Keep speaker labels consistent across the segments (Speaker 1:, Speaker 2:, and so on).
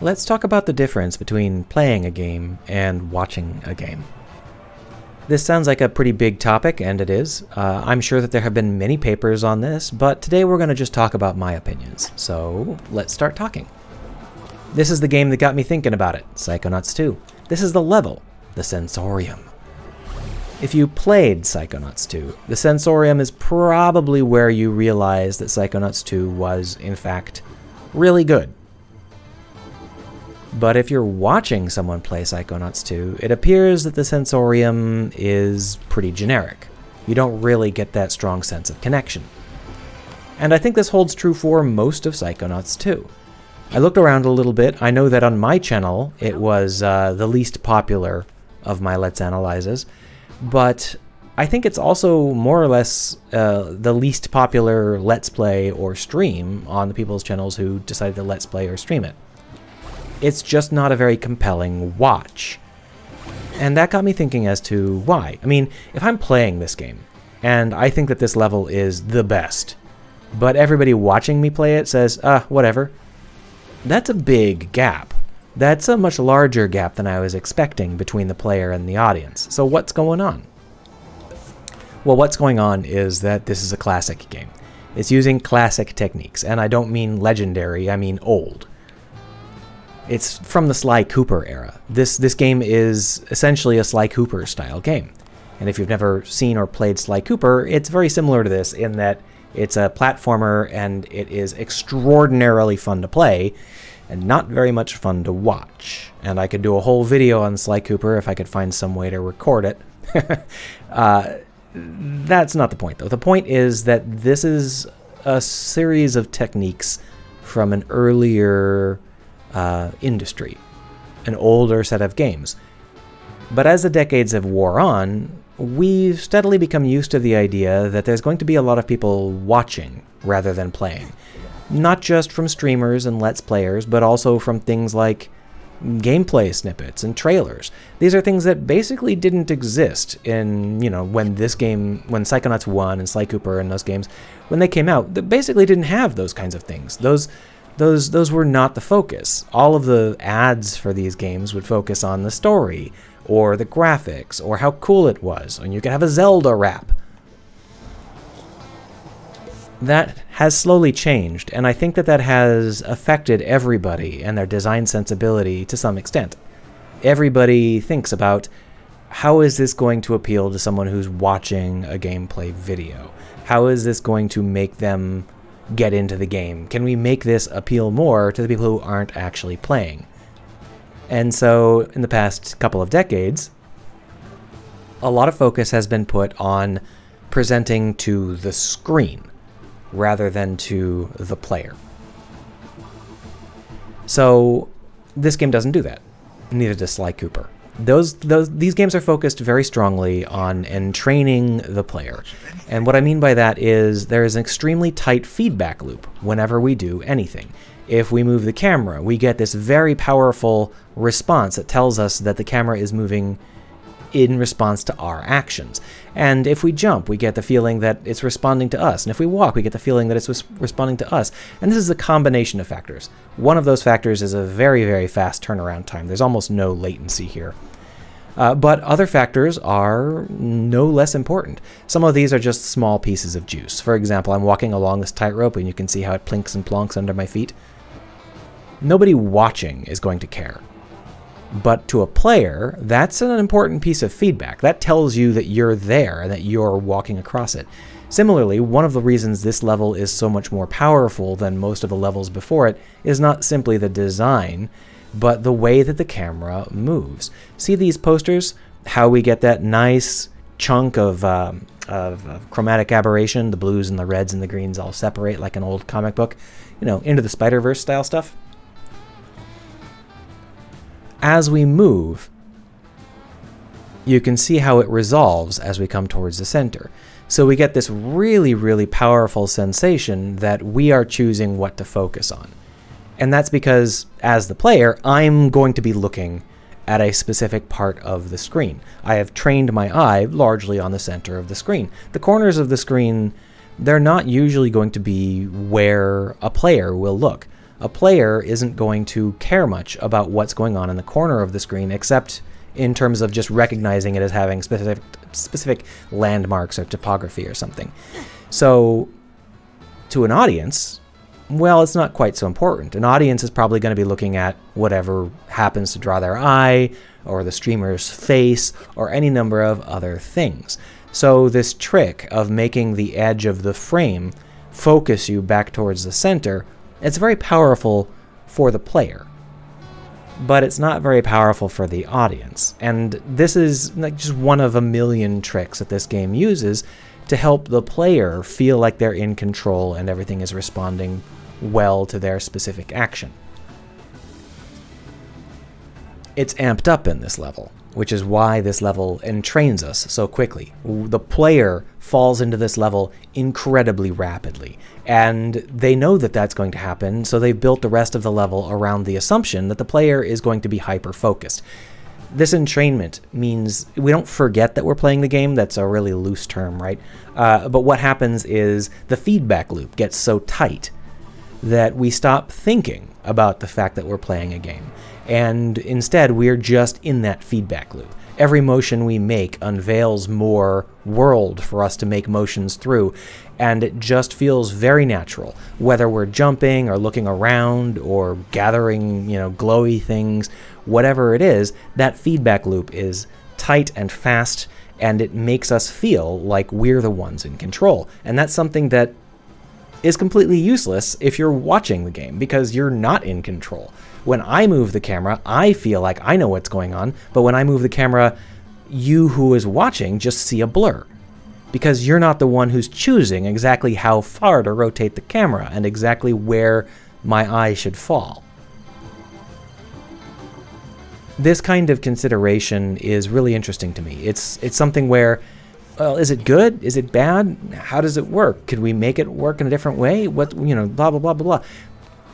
Speaker 1: Let's talk about the difference between playing a game and watching a game. This sounds like a pretty big topic, and it is. I'm sure that there have been many papers on this, but today we're going to just talk about my opinions. So let's start talking. This is the game that got me thinking about it, Psychonauts 2. This is the level, the Sensorium. If you played Psychonauts 2, the Sensorium is probably where you realize that Psychonauts 2 was, in fact, really good. But if you're watching someone play Psychonauts 2, it appears that the Sensorium is pretty generic. You don't really get that strong sense of connection. And I think this holds true for most of Psychonauts 2. I looked around a little bit. I know that on my channel it was the least popular of my Let's Analyzes, but I think it's also more or less the least popular Let's Play or stream on the people's channels who decided to Let's Play or stream it. It's just not a very compelling watch. And that got me thinking as to why. I mean, if I'm playing this game, and I think that this level is the best, but everybody watching me play it says, whatever, that's a big gap. That's a much larger gap than I was expecting between the player and the audience. So what's going on? Well, what's going on is that this is a classic game. It's using classic techniques, and I don't mean legendary, I mean old. It's from the Sly Cooper era. This game is essentially a Sly Cooper style game. And if you've never seen or played Sly Cooper, it's very similar to this in that it's a platformer and it is extraordinarily fun to play and not very much fun to watch. And I could do a whole video on Sly Cooper if I could find some way to record it. That's not the point, though. The point is that this is a series of techniques from an earlier industry, an older set of games. But as the decades have wore on, we've steadily become used to the idea that there's going to be a lot of people watching rather than playing. Not just from streamers and Let's Players, but also from things like gameplay snippets and trailers. These are things that basically didn't exist in, when Psychonauts 1 and Sly Cooper and those games, when they came out, they basically didn't have those kinds of things. Those were not the focus. All of the ads for these games would focus on the story, or the graphics, or how cool it was, and you could have a Zelda rap. That has slowly changed, and I think that has affected everybody and their design sensibility to some extent. Everybody thinks about, how is this going to appeal to someone who's watching a gameplay video? How is this going to make them get into the game? Can we make this appeal more to the people who aren't actually playing? And so in the past couple of decades, a lot of focus has been put on presenting to the screen rather than to the player. So this game doesn't do that. Neither does Sly Cooper. These games are focused very strongly on entraining the player. And what I mean by that is there is an extremely tight feedback loop whenever we do anything. If we move the camera, we get this very powerful response that tells us that the camera is moving in response to our actions. And if we jump, we get the feeling that it's responding to us. And if we walk, we get the feeling that it's responding to us. And this is a combination of factors. One of those factors is a very, very fast turnaround time. There's almost no latency here. But other factors are no less important. Some of these are just small pieces of juice. For example, I'm walking along this tightrope and you can see how it plinks and plonks under my feet. Nobody watching is going to care. But to a player, that's an important piece of feedback. That tells you that you're there and that you're walking across it. Similarly, one of the reasons this level is so much more powerful than most of the levels before it is not simply the design, but the way that the camera moves. See these posters? How we get that nice chunk of chromatic aberration, the blues and the reds and the greens all separate like an old comic book, Into the Spider-Verse style stuff. As we move, you can see how it resolves as we come towards the center. So we get this really, really powerful sensation that we are choosing what to focus on. And that's because, as the player, I'm going to be looking at a specific part of the screen. I have trained my eye largely on the center of the screen. The corners of the screen, they're not usually going to be where a player will look. a player isn't going to care much about what's going on in the corner of the screen, except in terms of just recognizing it as having specific landmarks or topography or something. So to an audience, well, it's not quite so important. An audience is probably going to be looking at whatever happens to draw their eye, or the streamer's face, or any number of other things. So this trick of making the edge of the frame focus you back towards the center, it's very powerful for the player, but it's not very powerful for the audience. And this is like just one of a million tricks that this game uses to help the player feel like they're in control and everything is responding well to their specific action. It's amped up in this level, which is why this level entrains us so quickly. The player falls into this level incredibly rapidly, and they know that that's going to happen, so they've built the rest of the level around the assumption that the player is going to be hyper-focused. This entrainment means we don't forget that we're playing the game. That's a really loose term, right? But what happens is the feedback loop gets so tight that we stop thinking about the fact that we're playing a game. And instead, we're just in that feedback loop. Every motion we make unveils more world for us to make motions through, and it just feels very natural. Whether we're jumping or looking around or gathering, glowy things, whatever it is, that feedback loop is tight and fast, and it makes us feel like we're the ones in control. And that's something that is completely useless if you're watching the game, because you're not in control. When I move the camera, I feel like I know what's going on, but when I move the camera, you who is watching just see a blur, because you're not the one who's choosing exactly how far to rotate the camera and exactly where my eye should fall. This kind of consideration is really interesting to me. It's something where, well, is it good? Is it bad? How does it work? Could we make it work in a different way? What, blah, blah, blah, blah, blah.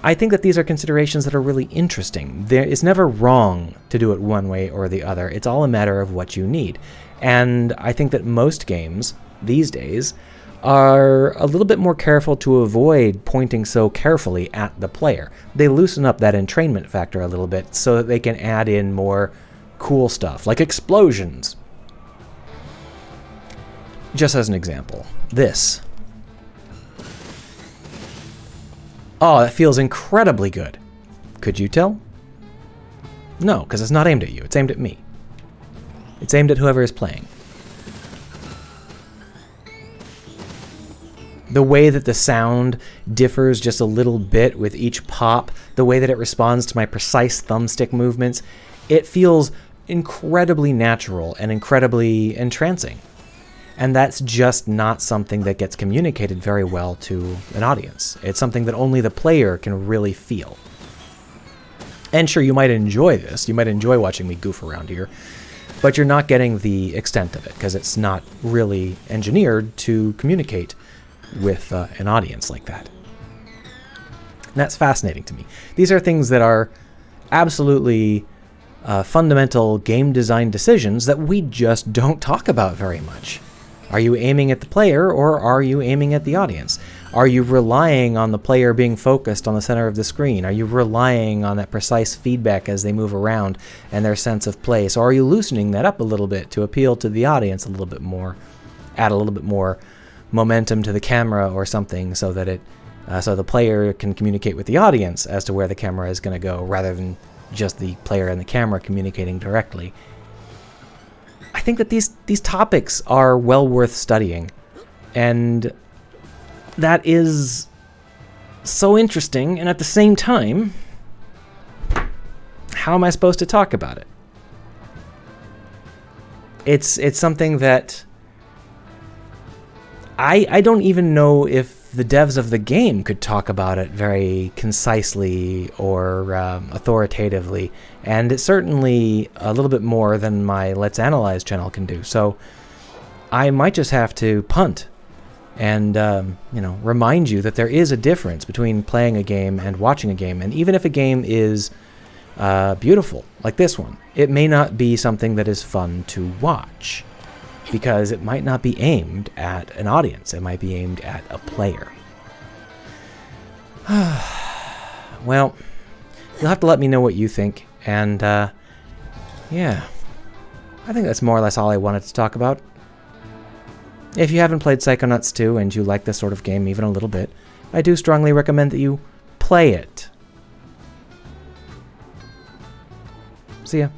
Speaker 1: I think that these are considerations that are really interesting. It's never wrong to do it one way or the other. It's all a matter of what you need. And I think that most games these days are a little bit more careful to avoid pointing so carefully at the player. They loosen up that entrainment factor a little bit so that they can add in more cool stuff, like explosions. Just as an example, this. Oh, that feels incredibly good. Could you tell? No, because it's not aimed at you. It's aimed at me. It's aimed at whoever is playing. The way that the sound differs just a little bit with each pop, the way that it responds to my precise thumbstick movements, it feels incredibly natural and incredibly entrancing. And that's just not something that gets communicated very well to an audience. It's something that only the player can really feel. And sure, you might enjoy this. You might enjoy watching me goof around here. But you're not getting the extent of it, because it's not really engineered to communicate with an audience like that. And that's fascinating to me. These are things that are absolutely fundamental game design decisions that we just don't talk about very much. Are you aiming at the player, or are you aiming at the audience? Are you relying on the player being focused on the center of the screen? Are you relying on that precise feedback as they move around and their sense of place? Or are you loosening that up a little bit to appeal to the audience a little bit more, add a little bit more momentum to the camera or something, so that it, so the player can communicate with the audience as to where the camera is going to go, rather than just the player and the camera communicating directly? I think that these topics are well worth studying, and that is so interesting, and at the same time, how am I supposed to talk about it? It's something that I don't even know if the devs of the game could talk about it very concisely or authoritatively, and it's certainly a little bit more than my Let's Analyze channel can do. So I might just have to punt and remind you that there is a difference between playing a game and watching a game. And even if a game is beautiful, like this one, it may not be something that is fun to watch, because it might not be aimed at an audience. It might be aimed at a player. well, you'll have to let me know what you think, and, yeah. I think that's more or less all I wanted to talk about. If you haven't played Psychonauts 2 and you like this sort of game even a little bit, I do strongly recommend that you play it. See ya.